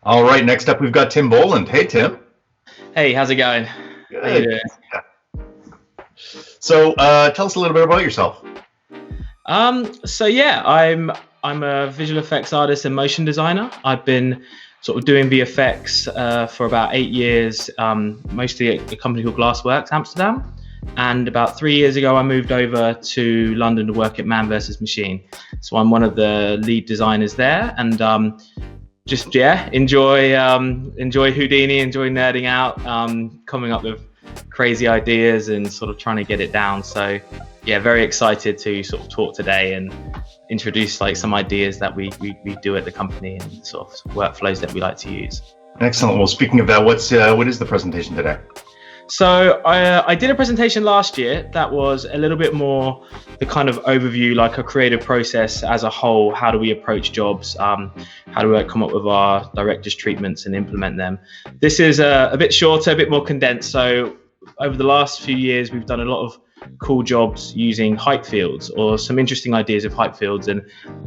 All right, next up we've got Tim Bolland. Hey, Tim. Hey, how's it going? Good. How you doing? Yeah. So tell us a little bit about yourself. So yeah, I'm a visual effects artist and motion designer. I've been sort of doing VFX for about 8 years, mostly at a company called Glassworks Amsterdam. And about 3 years ago, I moved over to London to work at ManvsMachine. So I'm one of the lead designers there, and enjoy Houdini, enjoy nerding out, coming up with crazy ideas and sort of trying to get it down. So yeah, very excited to sort of talk today and introduce like some ideas that we do at the company and sort of workflows that we like to use. Excellent. Well, speaking of that, what is the presentation today? So I did a presentation last year that was a little bit more the kind of overview, like a creative process as a whole. How do we approach jobs? How do we come up with our director's treatments and implement them? This is a bit shorter, a bit more condensed. So over the last few years, we've done a lot of cool jobs using Heightfields or some interesting ideas of Heightfields. And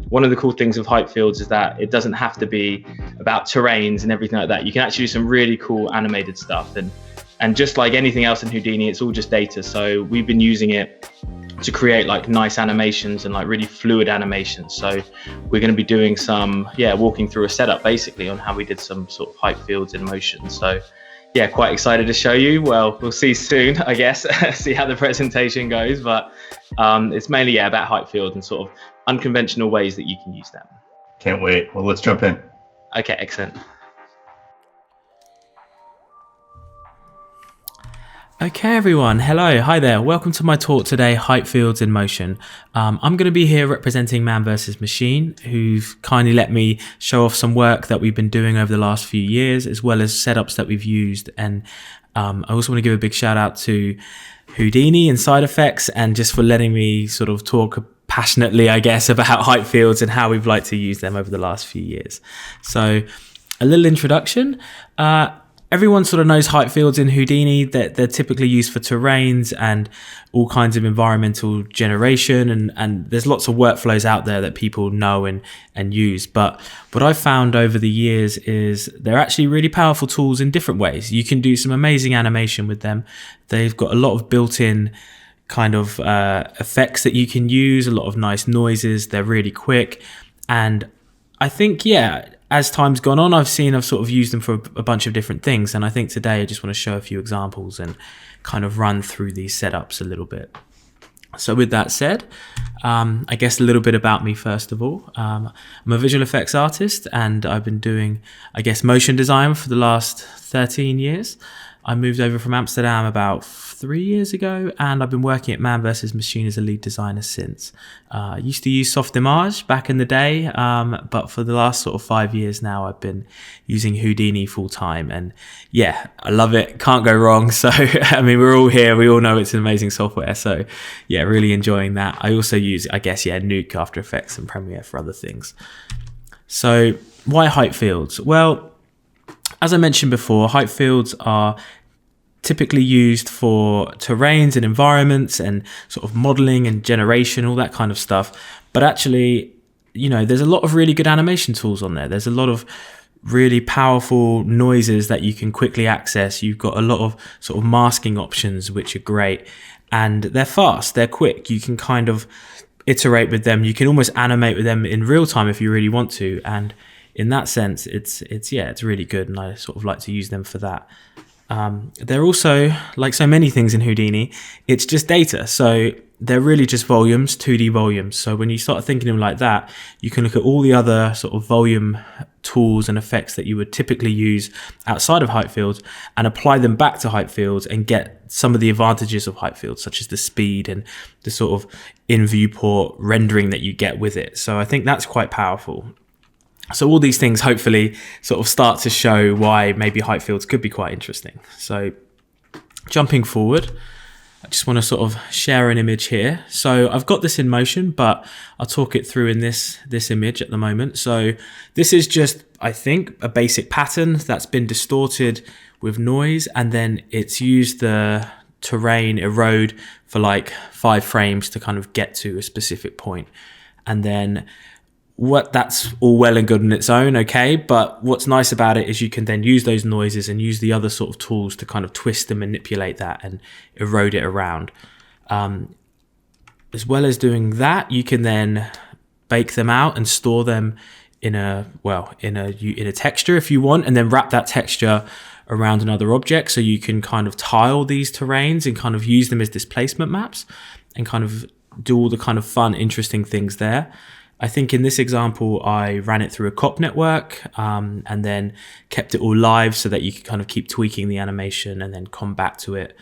one of the cool things of Heightfields is that it doesn't have to be about terrains and everything like that. You can actually do some really cool animated stuff. And just like anything else in Houdini, it's all just data. So we've been using it to create like nice animations and like really fluid animations. So we're going to be doing some, walking through a setup basically on how we did some sort of Heightfields in motion. So yeah, quite excited to show you. Well, we'll see soon, I guess, see how the presentation goes. But it's mainly about Heightfields and sort of unconventional ways that you can use them. Can't wait. Well, let's jump in. Okay, excellent. Okay everyone, hello, hi there, welcome to my talk today, Heightfields in Motion. I'm going to be here representing ManvsMachine, who've kindly let me show off some work that we've been doing over the last few years, as well as setups that we've used. And I also want to give a big shout out to Houdini and Side Effects, and just for letting me sort of talk passionately, I guess, about Heightfields and how we've liked to use them over the last few years. So a little introduction. Everyone sort of knows Heightfields in Houdini, that they're typically used for terrains and all kinds of environmental generation, and there's lots of workflows out there that people know and use. But what I've found over the years is they're actually really powerful tools in different ways. You can do some amazing animation with them. They've got a lot of built-in kind of effects that you can use, a lot of nice noises. They're really quick. And I think, as time's gone on, I've sort of used them for a bunch of different things. And I think today I just want to show a few examples and kind of run through these setups a little bit. So with that said, I guess a little bit about me first of all. I'm a visual effects artist, and I've been doing, I guess, motion design for the last 13 years. I moved over from Amsterdam about 3 years ago, and I've been working at ManvsMachine as a lead designer since. I used to use Soft Image back in the day, but for the last sort of 5 years now, I've been using Houdini full time, and yeah, I love it. Can't go wrong. So, I mean, we're all here. We all know it's an amazing software. So yeah, really enjoying that. I also use, I guess, Nuke, After Effects, and Premiere for other things. So why Heightfields? Well, as I mentioned before, Heightfields are typically used for terrains and environments and sort of modeling and generation, all that kind of stuff. But actually, there's a lot of really good animation tools on there. There's a lot of really powerful noises that you can quickly access. You've got a lot of sort of masking options, which are great. And they're fast, they're quick. You can kind of iterate with them. You can almost animate with them in real time if you really want to. And in that sense, it's really good, and I sort of like to use them for that. They're also, like so many things in Houdini, it's just data. So they're really just volumes, 2D volumes. So when you start thinking of them like that, you can look at all the other sort of volume tools and effects that you would typically use outside of Heightfields and apply them back to Heightfields and get some of the advantages of Heightfields, such as the speed and the sort of in-viewport rendering that you get with it. So I think that's quite powerful. So all these things hopefully sort of start to show why maybe Heightfields could be quite interesting. So jumping forward, I just want to sort of share an image here. So I've got this in motion, but I'll talk it through in this image at the moment. So this is just, I think, a basic pattern that's been distorted with noise, and then it's used the terrain erode for like 5 frames to kind of get to a specific point. And then what that's all well and good on its own, okay, but what's nice about it is you can then use those noises and use the other sort of tools to kind of twist and manipulate that and erode it around. As well as doing that, you can then bake them out and store them in a texture if you want, and then wrap that texture around another object, so you can kind of tile these terrains and kind of use them as displacement maps and kind of do all the kind of fun, interesting things there. I think in this example, I ran it through a COP network and then kept it all live so that you could kind of keep tweaking the animation and then come back to it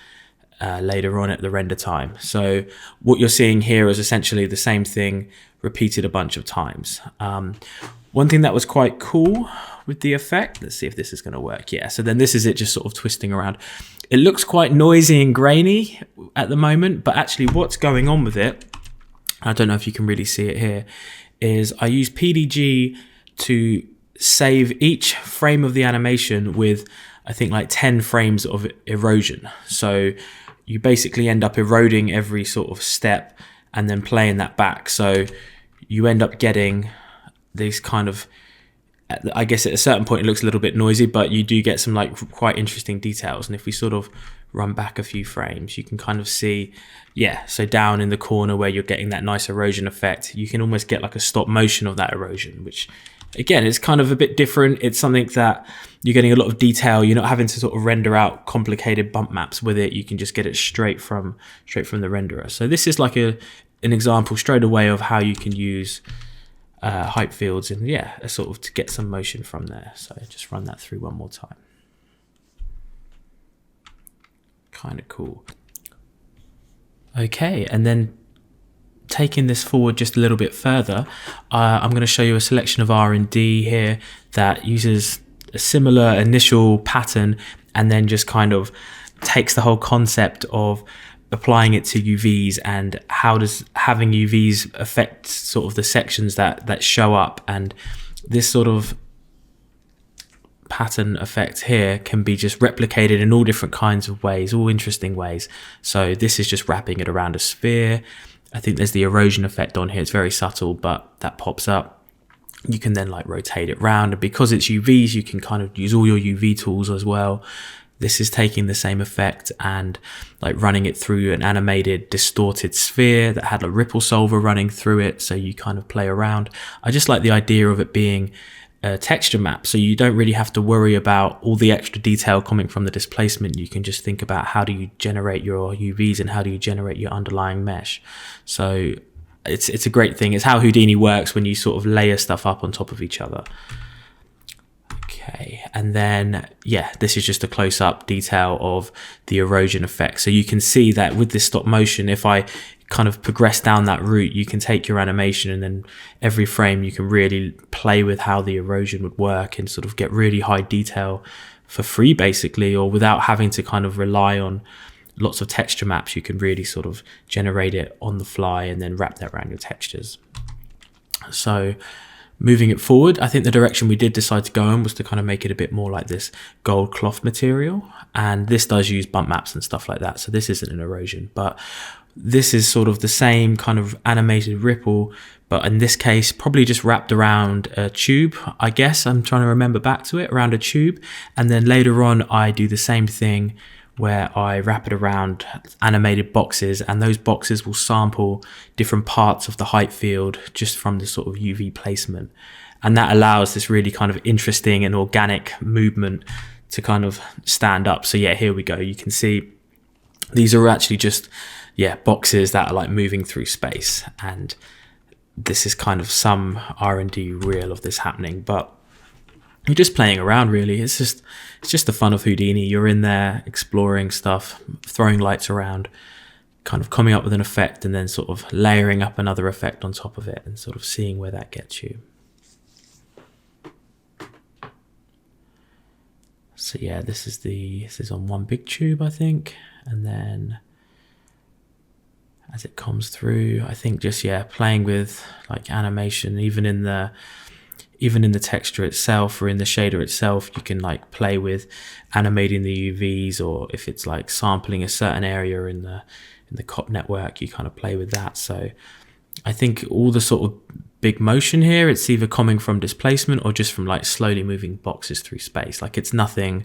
later on at the render time. So what you're seeing here is essentially the same thing repeated a bunch of times. One thing that was quite cool with the effect, let's see if this is going to work. Yeah, so then this is it just sort of twisting around. It looks quite noisy and grainy at the moment, but actually what's going on with it, I don't know if you can really see it here, is I use PDG to save each frame of the animation with, I think, like 10 frames of erosion. So you basically end up eroding every sort of step and then playing that back. So you end up getting these kind of, I guess at a certain point it looks a little bit noisy, but you do get some like quite interesting details. And if we sort of run back a few frames, you can kind of see, yeah, so down in the corner where you're getting that nice erosion effect, you can almost get like a stop motion of that erosion, which again is kind of a bit different. It's something that you're getting a lot of detail. You're not having to sort of render out complicated bump maps with it. You can just get it straight from the renderer. So this is like an example straight away of how you can use Heightfields and yeah, sort of to get some motion from there. So just run that through one more time. Kind of cool. Okay, and then taking this forward just a little bit further, I'm going to show you a selection of R&D here that uses a similar initial pattern and then just kind of takes the whole concept of applying it to UVs and how does having UVs affect sort of the sections that show up. And this sort of pattern effect here can be just replicated in all different kinds of ways, all interesting ways. So this is just wrapping it around a sphere. I think there's the erosion effect on here. It's very subtle, but that pops up. You can then like rotate it around, and because it's UVs, you can kind of use all your UV tools as well. This is taking the same effect and like running it through an animated distorted sphere that had a ripple solver running through it, so you kind of play around. I just like the idea of it being a texture map, so you don't really have to worry about all the extra detail coming from the displacement. You can just think about how do you generate your UVs and how do you generate your underlying mesh. So it's a great thing. It's how Houdini works when you sort of layer stuff up on top of each other. Okay, and then yeah, this is just a close-up detail of the erosion effect. So you can see that with this stop motion, if I kind of progress down that route, you can take your animation and then every frame you can really play with how the erosion would work and sort of get really high detail for free basically, or without having to kind of rely on lots of texture maps. You can really sort of generate it on the fly and then wrap that around your textures. So moving it forward, I think the direction we did decide to go in was to kind of make it a bit more like this gold cloth material, and this does use bump maps and stuff like that, so this isn't an erosion, but this is sort of the same kind of animated ripple, but in this case probably just wrapped around a tube. I guess I'm trying to remember back to it, around a tube, and then later on I do the same thing where I wrap it around animated boxes, and those boxes will sample different parts of the height field just from the sort of UV placement. And that allows this really kind of interesting and organic movement to kind of stand up. So yeah, here we go. You can see these are actually just, yeah, boxes that are like moving through space. And this is kind of some R&D reel of this happening, but you're just playing around really. It's just the fun of Houdini. You're in there exploring stuff, throwing lights around, kind of coming up with an effect and then sort of layering up another effect on top of it and sort of seeing where that gets you. So yeah, this is on one big tube, I think, and then as it comes through, I think just yeah, playing with like animation, even in the texture itself or in the shader itself, you can like play with animating the UVs, or if it's like sampling a certain area in the COP network, you kind of play with that. So I think all the sort of big motion here. It's either coming from displacement or just from like slowly moving boxes through space. Like it's nothing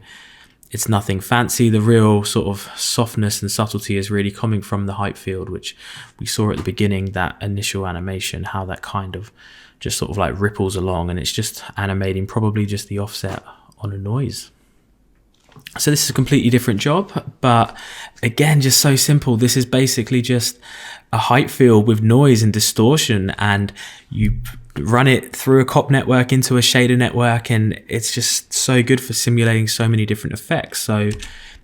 fancy. The real sort of softness and subtlety is really coming from the height field, which we saw at the beginning, that initial animation, how that kind of just sort of like ripples along, and it's just animating probably just the offset on a noise. So this is a completely different job, but again, just so simple. This is basically just a height field with noise and distortion, and you run it through a COP network into a shader network, and it's just so good for simulating so many different effects. So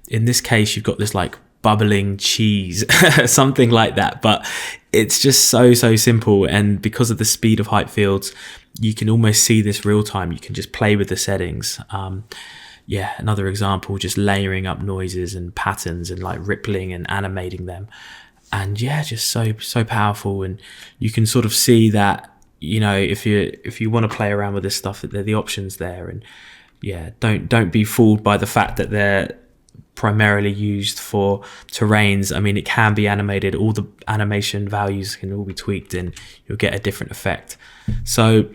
in this case, you've got this like bubbling cheese, something like that, but it's just so simple. And because of the speed of height fields, you can almost see this real time. You can just play with the settings. Yeah, another example, just layering up noises and patterns and like rippling and animating them. And yeah, just so powerful. And you can sort of see that, you know, if you want to play around with this stuff, that the options there. And yeah, don't be fooled by the fact that they're primarily used for terrains. I mean, it can be animated. All the animation values can all be tweaked and you'll get a different effect. So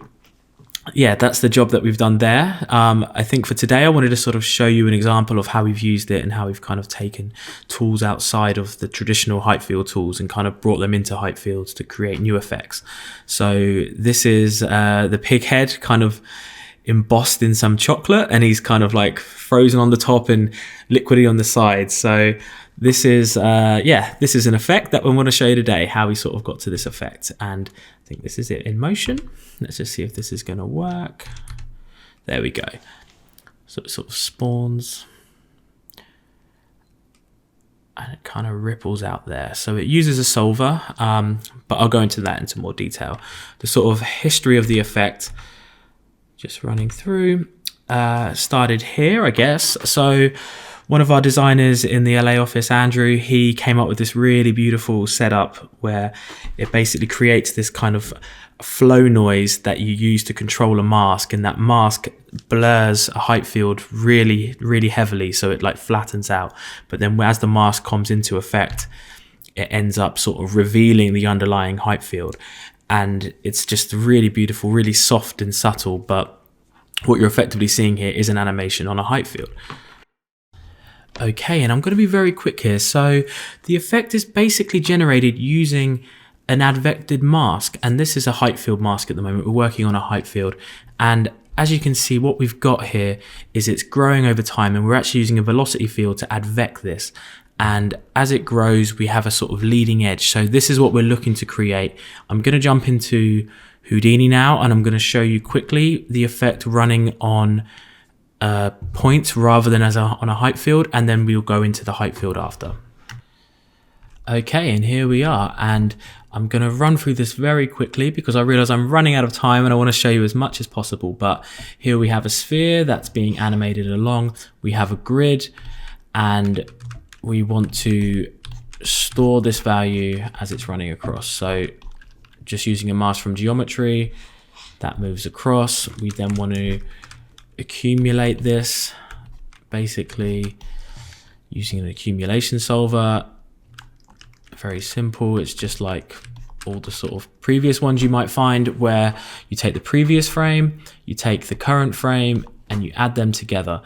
yeah, that's the job that we've done there. I think for today, I wanted to sort of show you an example of how we've used it and how we've kind of taken tools outside of the traditional height field tools and kind of brought them into height fields to create new effects. So this is the pig head kind of embossed in some chocolate, and he's kind of like frozen on the top and liquidy on the sides. So this is this is an effect that we want to show you today, how we sort of got to this effect. And I think this is it in motion. Let's just see if this is going to work. There we go. So it sort of spawns and it kind of ripples out there. So it uses a solver, but I'll go into that into more detail. The sort of history of the effect, just running through, started here, I guess. So one of our designers in the LA office, Andrew, he came up with this really beautiful setup where it basically creates this kind of flow noise that you use to control a mask, and that mask blurs a height field really heavily, so it like flattens out. But then as the mask comes into effect, it ends up sort of revealing the underlying height field, and it's just really beautiful, really soft and subtle. But what you're effectively seeing here is an animation on a height field. Okay, and I'm going to be very quick here. So the effect is basically generated using an advected mask, and this is a height field mask at the moment. We're working on a height field, and as you can see, what we've got here is it's growing over time, and we're actually using a velocity field to advect this. And as it grows, we have a sort of leading edge. So this is what we're looking to create. I'm going to jump into Houdini now, and I'm going to show you quickly the effect running on points rather than on a height field, and then we'll go into the height field after. Okay, and here we are, and I'm going to run through this very quickly because I realize I'm running out of time and I want to show you as much as possible. But here we have a sphere that's being animated along. We have a grid, and we want to store this value as it's running across. So just using a mask from geometry, that moves across. We then want to accumulate this, basically using an accumulation solver. Very simple. It's just like all the sort of previous ones you might find, where you take the previous frame, you take the current frame, and you add them together.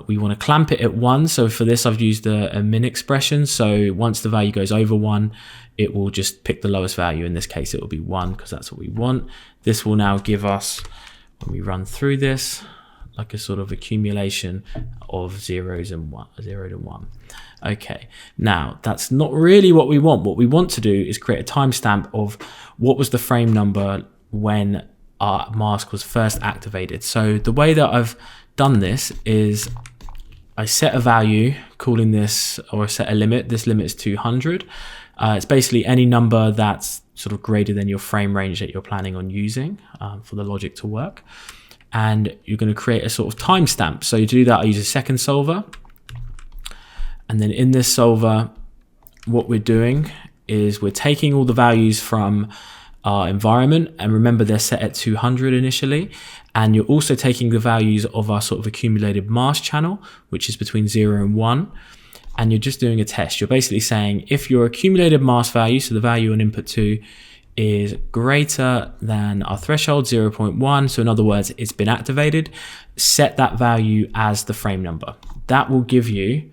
We want to clamp it at 1. So for this, I've used a min expression. So once the value goes over 1, it will just pick the lowest value. In this case, it will be 1 because that's what we want. This will now give us, when we run through this, like a sort of accumulation of 0 to 1. Okay, now that's not really what we want. What we want to do is create a timestamp of what was the frame number when our mask was first activated. So the way that I've done this is I set a value, calling this, or set a limit. This limit is 200. It's basically any number that's sort of greater than your frame range that you're planning on using for the logic to work. And you're going to create a sort of timestamp. So to do that, I use a second solver. And then in this solver, what we're doing is we're taking all the values from our environment, and remember they're set at 200 initially, and you're also taking the values of our sort of accumulated mask channel, which is between 0 and 1, and you're just doing a test. You're basically saying if your accumulated mask value, so the value on input 2, is greater than our threshold 0.1. So in other words, it's been activated. Set that value as the frame number. That will give you,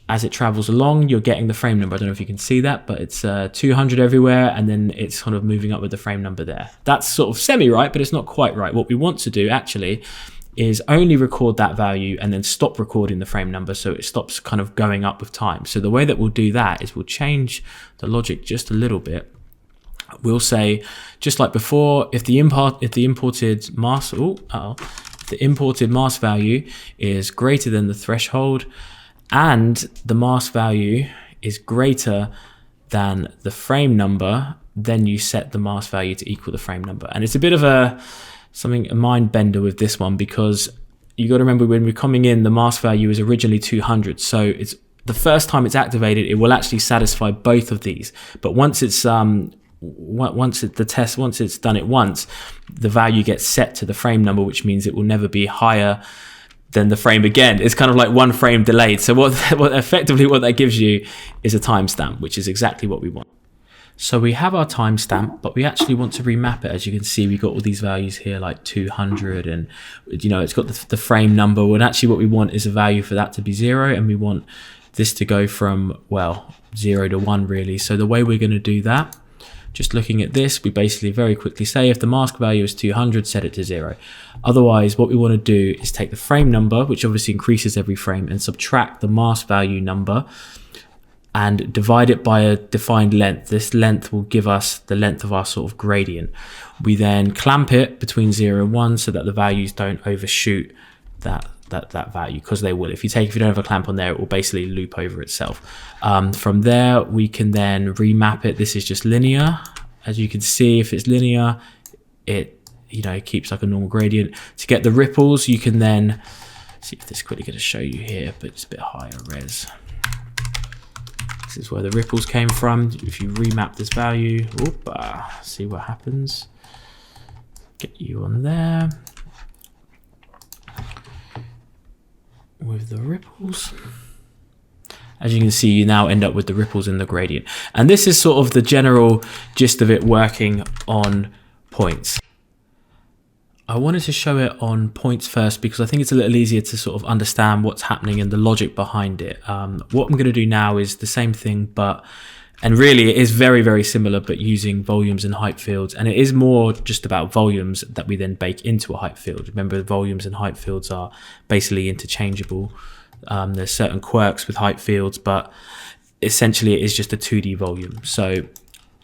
as it travels along, you're getting the frame number. I don't know if you can see that, but it's 200 everywhere, and then it's kind of moving up with the frame number there. That's sort of semi-right, but it's not quite right. What we want to do actually is only record that value and then stop recording the frame number, so it stops kind of going up with time. So the way that we'll do that is we'll change the logic just a little bit. We'll say, just like before, if the imported mask value is greater than the threshold, and the mask value is greater than the frame number, then you set the mask value to equal the frame number. And it's a bit of a mind bender with this one, because you got to remember, when we're coming in, the mask value is originally 200. So it's the first time it's activated, it will actually satisfy both of these. But once it's done it once, the value gets set to the frame number, which means it will never be higher than the frame again. It's kind of like one frame delayed. So what that gives you is a timestamp, which is exactly what we want. So we have our timestamp, but we actually want to remap it. As you can see, we got all these values here, like 200, and it's got the frame number. And actually what we want is a value for that to be 0, and we want this to go from, 0 to 1 really. So the way we're going to do that, just looking at this, we basically very quickly say, if the mask value is 200, set it to 0. Otherwise, what we want to do is take the frame number, which obviously increases every frame, and subtract the mask value number and divide it by a defined length. This length will give us the length of our sort of gradient. We then clamp it between 0 and 1 so that the values don't overshoot that value, because they will. If you don't have a clamp on there, it will basically loop over itself. From there, we can then remap it. This is just linear. As you can see, if it's linear, it keeps like a normal gradient. To get the ripples, you can then see if this is quickly going to show you here, but it's a bit higher res. This is where the ripples came from. If you remap this value, see what happens. Get you on there with the ripples. As you can see, you now end up with the ripples in the gradient. And this is sort of the general gist of it working on points. I wanted to show it on points first because I think it's a little easier to sort of understand what's happening and the logic behind it. What I'm going to do now is the same thing, and really it is very, very similar, but using volumes and height fields. And it is more just about volumes that we then bake into a height field. Remember, the volumes and height fields are basically interchangeable. There's certain quirks with height fields, but essentially it is just a 2D volume. So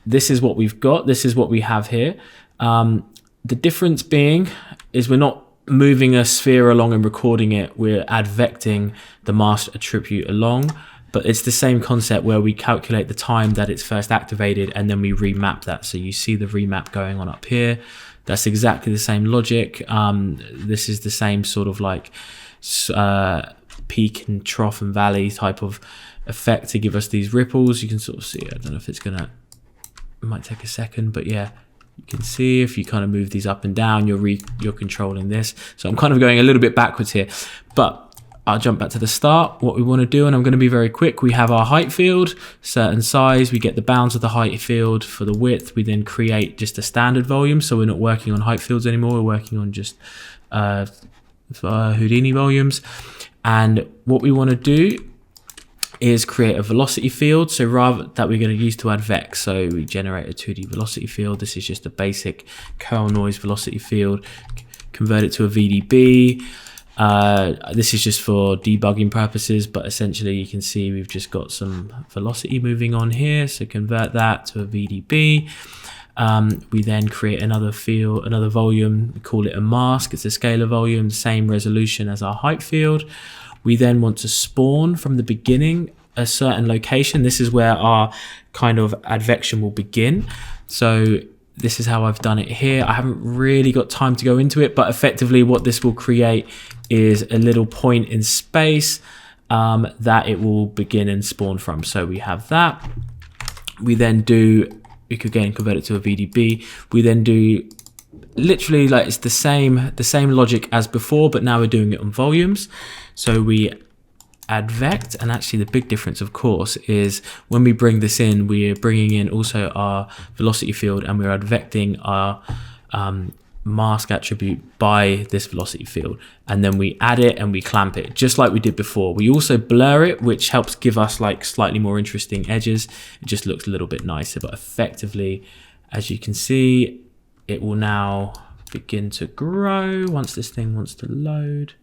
this is what we've got. This is what we have here. The difference being is we're not moving a sphere along and recording it. We're advecting the mask attribute along, but it's the same concept where we calculate the time that it's first activated and then we remap that. So you see the remap going on up here. That's exactly the same logic. This is the same sort of like peak and trough and valley type of effect to give us these ripples. You can sort of see, I don't know if it might take a second, but yeah, you can see if you kind of move these up and down, you're controlling this. So I'm kind of going a little bit backwards here, but I'll jump back to the start. What we want to do, and I'm going to be very quick, we have our height field, certain size, we get the bounds of the height field for the width. We then create just a standard volume. So we're not working on height fields anymore. We're working on just Houdini volumes. And what we want to do is create a velocity field, so rather that we're going to use to advect. So we generate a 2D velocity field. This is just a basic curl noise velocity field. Convert it to a VDB. This is just for debugging purposes, but essentially you can see we've just got some velocity moving on here. So convert that to a VDB. We then create another field, another volume. We call it a mask. It's a scalar volume, same resolution as our height field. We then want to spawn from the beginning a certain location. This is where our kind of advection will begin. So this is how I've done it here. I haven't really got time to go into it, but effectively what this will create is a little point in space that it will begin and spawn from. So we have that. We then do, we could again convert it to a VDB. We then do literally like it's the same logic as before, but now we're doing it on volumes. So we advect. And actually the big difference, of course, is when we bring this in, we're bringing in also our velocity field, and we're advecting our mask attribute by this velocity field, and then we add it and we clamp it just like we did before. We also blur it, which helps give us like slightly more interesting edges. It just looks a little bit nicer, but effectively, as you can see, it will now begin to grow once this thing wants to load.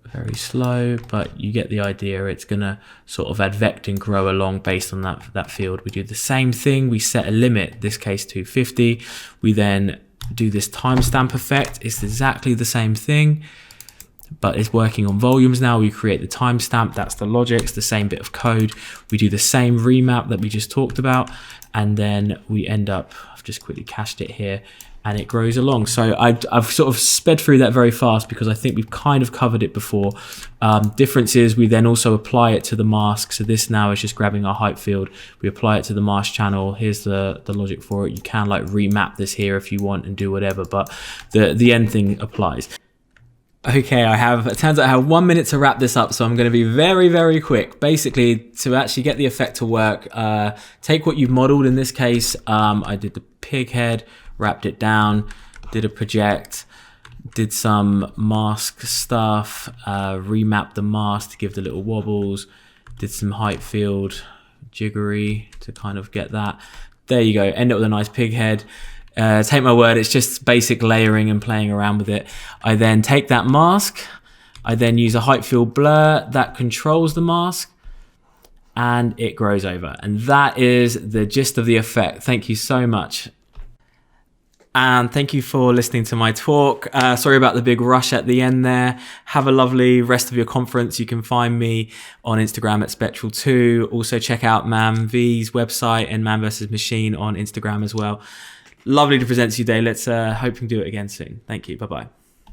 Very slow, but you get the idea. It's gonna sort of advect and grow along based on that field. We do the same thing. We set a limit, this case 250. We then do this timestamp effect. It's exactly the same thing, but it's working on volumes now. We create the timestamp. That's the logic. It's the same bit of code. We do the same remap that we just talked about, and then we end up, I've just quickly cached it here, and it grows along. So I've sort of sped through that very fast because I think we've kind of covered it before. Difference is we then also apply it to the mask. So this now is just grabbing our height field. We apply it to the mask channel. Here's the logic for it. You can like remap this here if you want and do whatever, but the end thing applies. Okay, it turns out I have 1 minute to wrap this up, so I'm going to be very, very quick. Basically, to actually get the effect to work, take what you've modeled. In this case, I did the pig head, wrapped it down, did a project, did some mask stuff, remapped the mask to give the little wobbles, did some height field jiggery to kind of get that. There you go, end up with a nice pig head. Take my word, it's just basic layering and playing around with it. I then take that mask, I then use a height field blur that controls the mask, and it grows over. And that is the gist of the effect. Thank you so much. And thank you for listening to my talk. Sorry about the big rush at the end there. Have a lovely rest of your conference. You can find me on Instagram at Spectral2. Also check out ManvsV's website and ManvsMachine on Instagram as well. Lovely to present to you today. Let's hope we can do it again soon. Thank you. Bye-bye.